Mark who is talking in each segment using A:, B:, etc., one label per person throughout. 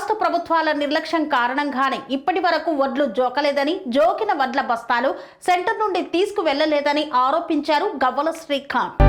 A: రాష్ట్ర ప్రభుత్వాల నిర్లక్ష్యం కారణంగానే ఇప్పటి వరకు వడ్లు జోకలేదని, జోకిన వడ్ల బస్తాలు సెంటర్ నుండి తీసుకువెళ్లలేదని ఆరోపించారు గవ్వల శ్రీకాంత్.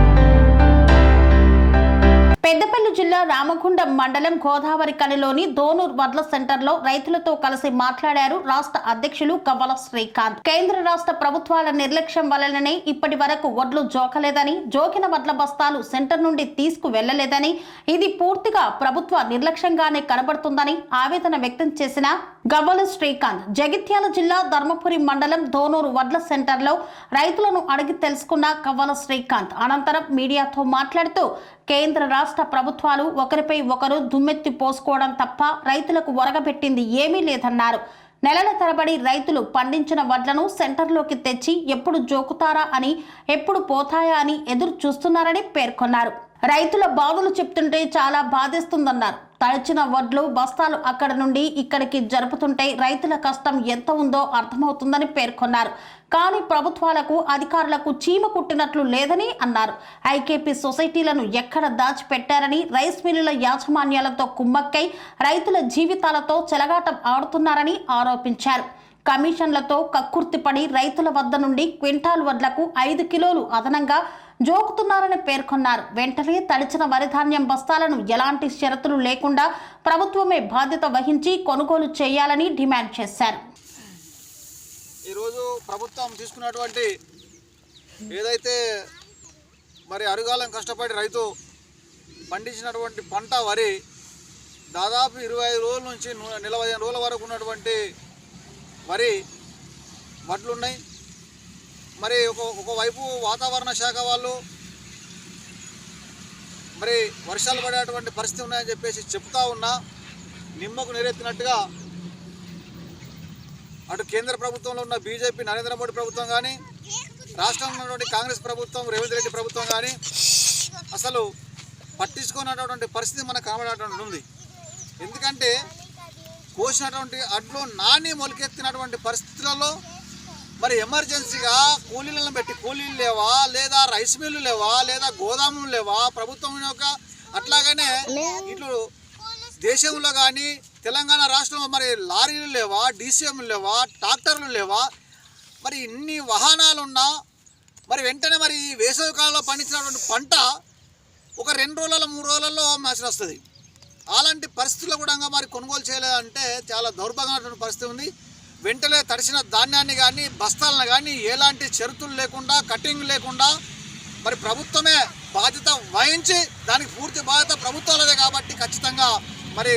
A: పెద్దపల్లి జిల్లా రామగుండం మండలం గోదావరి కనిలోని దోనూర్ వడ్ల సెంటర్లో రైతులతో కలిసి మాట్లాడారు రాష్ట్ర అధ్యక్షులు గవ్వల శ్రీకాంత్. కేంద్ర రాష్ట్ర ప్రభుత్వాల నిర్లక్ష్యం వలననే ఇప్పటి వరకు వడ్లు జోకలేదని, జోకిన వడ్ల బస్తాలు సెంటర్ నుండి తీసుకువెళ్లలేదని, ఇది పూర్తిగా ప్రభుత్వ నిర్లక్ష్యంగానే కనబడుతుందని ఆవేదన వ్యక్తం చేసిన గవ్వల శ్రీకాంత్ జగిత్యాల జిల్లా ధర్మపురి మండలం దోనూరు వడ్ల సెంటర్లో రైతులను అడిగి తెలుసుకున్న గవ్వల శ్రీకాంత్ అనంతరం మీడియాతో మాట్లాడుతూ కేంద్ర రాష్ట్ర ప్రభుత్వాలు ఒకరిపై ఒకరు దుమ్మెత్తి పోసుకోవడం తప్ప రైతులకు ఒరగబెట్టింది ఏమీ లేదన్నారు. నెలల తరబడి రైతులు పండించిన వడ్లను సెంటర్లోకి తెచ్చి ఎప్పుడు జోకుతారా అని, ఎప్పుడు పోతాయా అని ఎదురు చూస్తున్నారని పేర్కొన్నారు. రైతుల బాధలు చెప్తుంటే చాలా బాధేస్తుందన్నారు. తడిచిన వడ్లు బస్తాలు అక్కడ నుండి ఇక్కడికి జరుపుతుంటే రైతుల కష్టం ఎంత ఉందో అర్థమవుతుందని పేర్కొన్నారు. కానీ ప్రభుత్వాలకు, అధికారులకు చీమ కుట్టినట్లు లేదని అన్నారు. ఐకేపీ సొసైటీలను ఎక్కడ దాచిపెట్టారని, రైస్ మిల్లుల యాజమాన్యాలతో కుమ్మక్కై రైతుల జీవితాలతో చెలగాటం ఆడుతున్నారని ఆరోపించారు. కమిషన్లతో కక్కుర్తిపడి రైతుల వద్ద నుండి క్వింటాల్ వడ్లకు 5 కిలోలు అదనంగా జోకుతున్నారని పేర్కొన్నారు. వెంటనే తడిచిన వరిధాన్యం బస్తాలను ఎలాంటి షరతులు లేకుండా ప్రభుత్వమే బాధ్యత వహించి కొనుగోలు చేయాలని డిమాండ్ చేశారు.
B: ఈరోజు ప్రభుత్వం తీసుకున్నటువంటి ఏదైతే మరి అరుగాలం కష్టపడి రైతు పండించినటువంటి పంట వరి దాదాపు 25 రోజుల నుంచి 45 రోజుల వరకు ఉన్నటువంటి వరి వడ్లు ఉన్నాయి. మరి ఒకవైపు వాతావరణ శాఖ వాళ్ళు మరి వర్షాలు పడేటువంటి పరిస్థితి ఉన్నాయని చెప్పేసి చెప్తా ఉన్నా, నిమ్మకు నీరెత్తినట్టుగా అటు కేంద్ర ప్రభుత్వంలో ఉన్న బీజేపీ నరేంద్ర మోడీ ప్రభుత్వం కానీ, రాష్ట్రంలో ఉన్నటువంటి కాంగ్రెస్ ప్రభుత్వం రేవంత్ రెడ్డి ప్రభుత్వం కానీ అసలు పట్టించుకున్నటువంటి పరిస్థితి మనకు కనబడేటువంటి ఉంది. ఎందుకంటే కోసినటువంటి అడ్లు నాని మొలకెత్తినటువంటి పరిస్థితులలో మరి ఎమర్జెన్సీగా కూలీలను పెట్టి, కూలీలు లేవా, లేదా రైస్ మిల్లు లేవా, లేదా గోదాములు లేవా ప్రభుత్వం యొక్క, అట్లాగనే ఇట్లు దేశంలో కానీ తెలంగాణ రాష్ట్రంలో మరి లారీలు లేవా, డీసీఎంలు లేవా, ట్రాక్టర్లు లేవా, మరి ఇన్ని వాహనాలున్నా మరి వెంటనే మరి ఈ వేసవి కాలంలో పండించినటువంటి పంట ఒక 2 రోజులలో 3 రోజులలో నాశనం వస్తుంది. అలాంటి పరిస్థితుల్లో కూడా మరి కొనుగోలు చేయలేదంటే చాలా దౌర్భాగ్యమైనటువంటి పరిస్థితి ఉంది. వెంటనే తడిసిన ధాన్యాన్ని కానీ బస్తాలను కానీ ఎలాంటి షరతులు లేకుండా, కటింగ్ లేకుండా మరి ప్రభుత్వమే బాధ్యత వహించి, దానికి పూర్తి బాధ్యత ప్రభుత్వాలదే కాబట్టి ఖచ్చితంగా మరి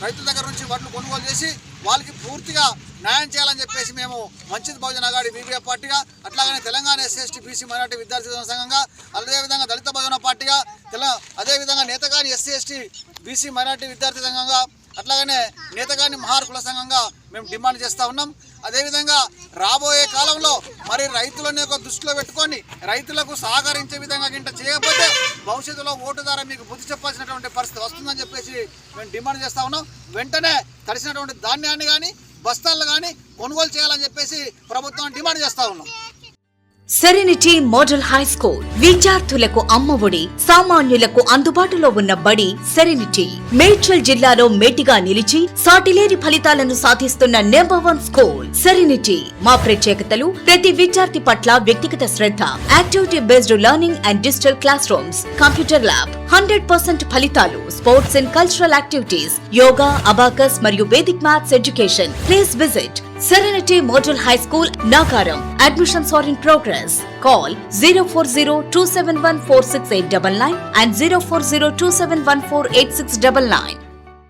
B: రైతుల దగ్గర నుంచి వడ్లు కొనుగోలు చేసి వాళ్ళకి పూర్తిగా న్యాయం చేయాలని చెప్పేసి మేము వంచిత బహుజన అఘాడీ బీబీఎఫ్ పార్టీగా, అట్లాగనే తెలంగాణ ఎస్సీ బీసీ మైనార్టీ విద్యార్థి సంఘంగా, అదేవిధంగా దళిత బహుజన పార్టీగా, అదేవిధంగా నేతగాని ఎస్సీ బీసీ మైనార్టీ విద్యార్థి సంఘంగా, అట్లాగనే నేతగాని మహార్ కుల సంఘంగా మేము డిమాండ్ చేస్తూ ఉన్నాం. అదేవిధంగా రాబోయే కాలంలో మరి రైతులని ఒక దృష్టిలో పెట్టుకొని రైతులకు సహకరించే విధంగా గింట చేయకపోతే భవిష్యత్తులో ఓటు ద్వారా మీకు బుద్ధి చెప్పాల్సినటువంటి పరిస్థితి వస్తుందని చెప్పేసి మేము డిమాండ్ చేస్తూ ఉన్నాం. వెంటనే తడిసినటువంటి ధాన్యాన్ని కానీ బస్తాలను కానీ కొనుగోలు చేయాలని చెప్పేసి ప్రభుత్వం డిమాండ్ చేస్తూ ఉన్నాం.
C: సెరెనిటీ మోడల్ హై స్కూల్ విద్యార్థులకు అమ్మఒడి, సామాన్యులకు అందుబాటులో ఉన్న బడి సెరెనిటీ. మేడ్చల్ జిల్లాలో మేటిగా నిలిచి సాటిలేని ఫలితాలను సాధిస్తున్న #1 స్కూల్ సెరెనిటీ. మా ప్రత్యేకతలు ప్రతి విద్యార్థి పట్ల వ్యక్తిగత శ్రద్ధ, activity based learning and digital classrooms, computer lab, 100% ఫలితాలు, sports and cultural activities, yoga, abacus మరియు Vedic maths education. Please visit Serenity Model High School, Nagaram. Admissions are in progress. Call 040-271-46899 and 040-271-48699.